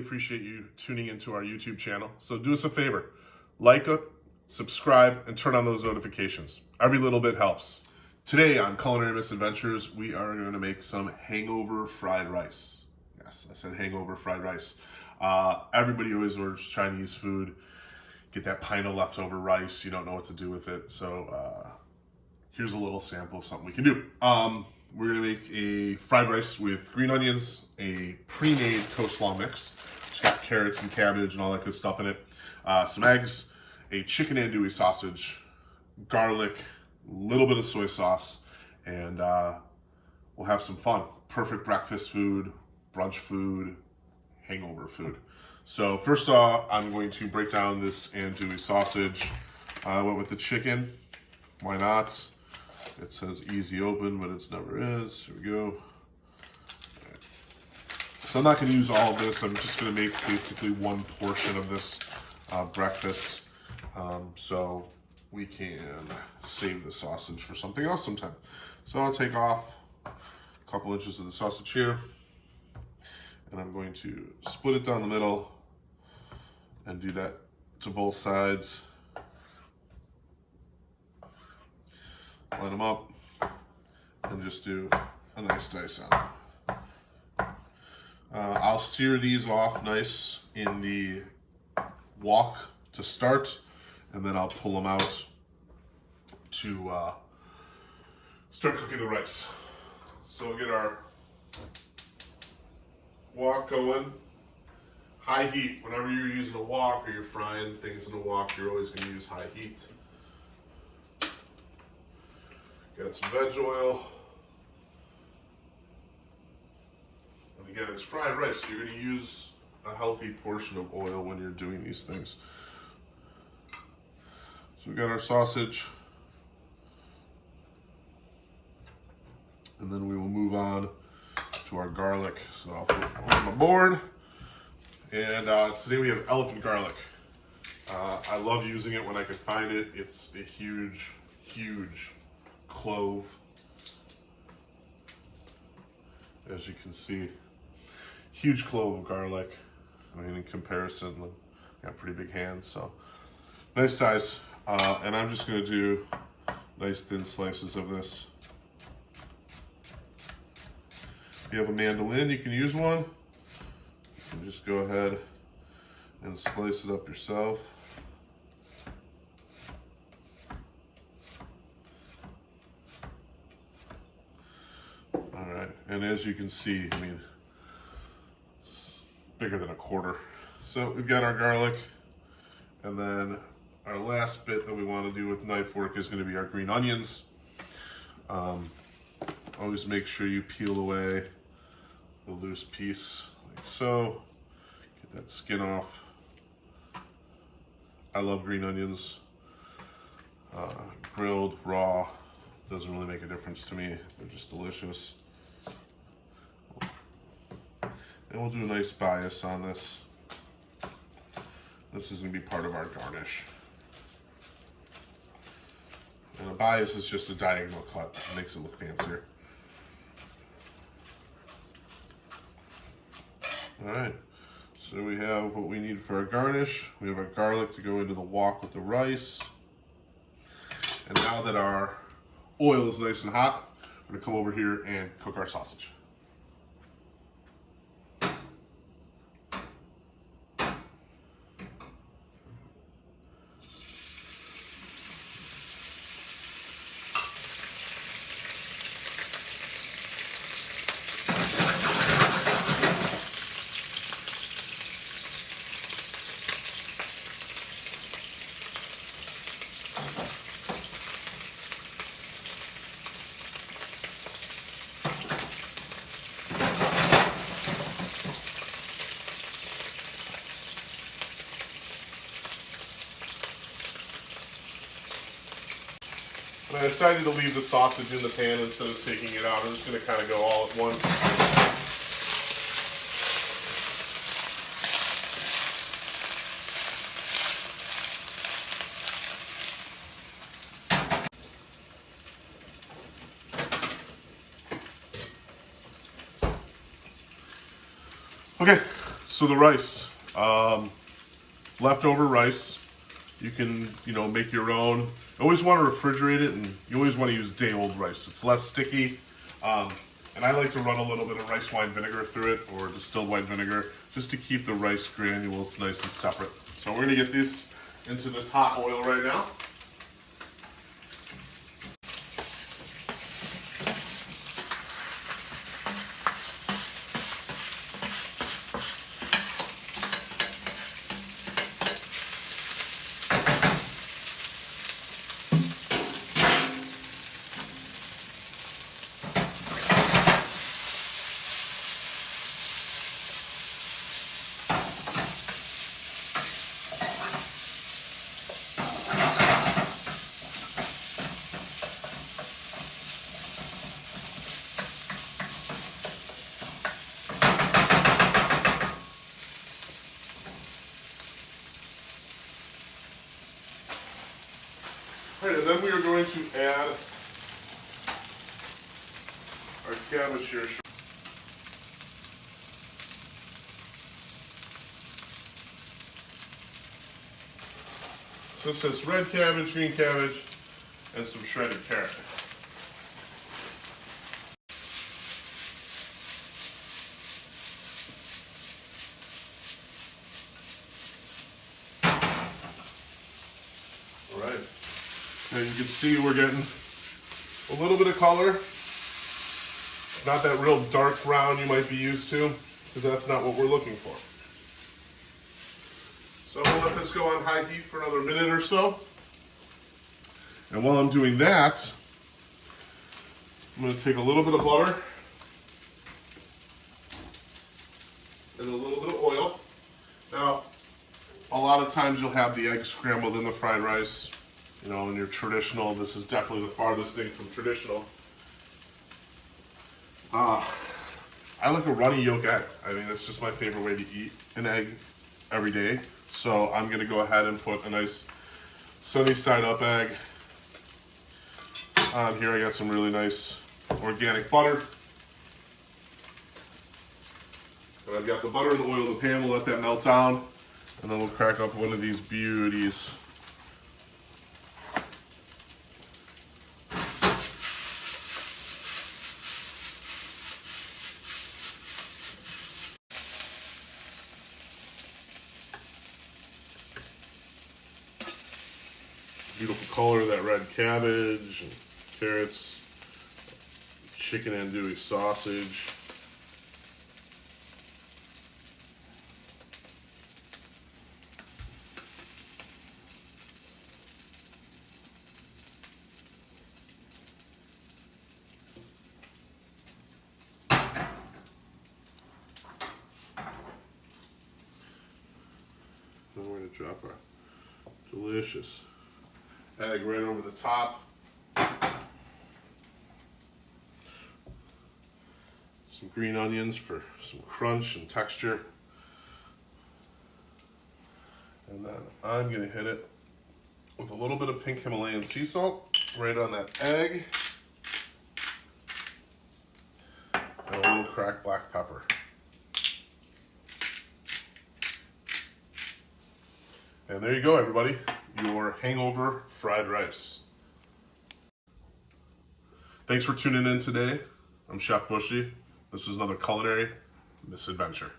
appreciate you tuning into our YouTube channel. So do us a favor, like it, subscribe, and turn on those notifications. Every little bit helps. Today on Culinary Misadventures, we are going to make some hangover fried rice. Yes, I said hangover fried rice. Everybody always orders Chinese food. Get that pint of leftover rice. You don't know what to do with it. So here's a little sample of something we can do. We're going to make a fried rice with green onions, a pre-made coleslaw mix. It's got carrots and cabbage and all that good stuff in it. Some eggs, a chicken andouille sausage, garlic, a little bit of soy sauce, and we'll have some fun. Perfect breakfast food, brunch food, hangover food. So first off, I'm going to break down this andouille sausage. I went with the chicken. Why not? It says easy open, but it never is. Here we go. Okay. So I'm not going to use all of this. I'm just going to make basically one portion of this breakfast, so we can save the sausage for something else sometime. So I'll take off a couple inches of the sausage here, and I'm going to split it down the middle and do that to both sides. Line them up and just do a nice dice on them. I'll sear these off nice in the wok to start, and then I'll pull them out to start cooking the rice. So we'll get our wok going. High heat. Whenever you're using a wok or you're frying things in a wok, you're always going to use high heat. Got some veg oil. And again, it's fried rice, so you're going to use a healthy portion of oil when you're doing these things. So we got our sausage. And then we will move on to our garlic. So I'll put it on my board. And today we have elephant garlic. I love using it when I can find it. It's a huge, huge clove, as you can see. Huge clove of garlic. I mean, in comparison, I got pretty big hands, so nice size. And I'm just going to do nice thin slices of this. If you have a mandolin, you can use one. You can just go ahead and slice it up yourself. Alright, and as you can see, I mean, it's bigger than a quarter. So we've got our garlic, and then our last bit that we want to do with knife work is going to be our green onions. Always make sure you peel away the loose piece, like so. Get that skin off. I love green onions. Grilled, raw, doesn't really make a difference to me. They're just delicious. And we'll do a nice bias on this. This is going to be part of our garnish. And a bias is just a diagonal cut. It makes it look fancier. Alright, so we have what we need for our garnish. We have our garlic to go into the wok with the rice. And now that our oil is nice and hot, we're going to come over here and cook our sausage. And I decided to leave the sausage in the pan instead of taking it out. I'm just going to kind of go all at once. Okay, So the rice, leftover rice, you can, make your own. You always want to refrigerate it, and you always want to use day-old rice. It's less sticky, and I like to run a little bit of rice wine vinegar through it, or distilled white vinegar, just to keep the rice granules nice and separate. So we're going to get these into this hot oil right now. All right, and then we are going to add our cabbage here. So this is red cabbage, green cabbage, and some shredded carrot. All right. And you can see we're getting a little bit of color. Not that real dark brown you might be used to, because that's not what we're looking for. So we'll let this go on high heat for another minute or so. And while I'm doing that, I'm going to take a little bit of butter and a little bit of oil. Now, a lot of times you'll have the egg scrambled in the fried rice. In your traditional, this is definitely the farthest thing from traditional. I like a runny yolk egg. I mean, that's just my favorite way to eat an egg every day. So I'm gonna go ahead and put a nice sunny side up egg on here. I got some really nice organic butter. And I've got the butter and the oil in the pan. We'll let that melt down, and then we'll crack up one of these beauties. Beautiful color of that red cabbage and carrots, chicken andouille sausage. Then we're going to drop our delicious egg right over the top. Some green onions for some crunch and texture. And then I'm going to hit it with a little bit of pink Himalayan sea salt right on that egg. And a little cracked black pepper. And there you go, everybody. Your hangover fried rice. Thanks for tuning in today. I'm Chef Bushy. This is another Culinary Misadventure.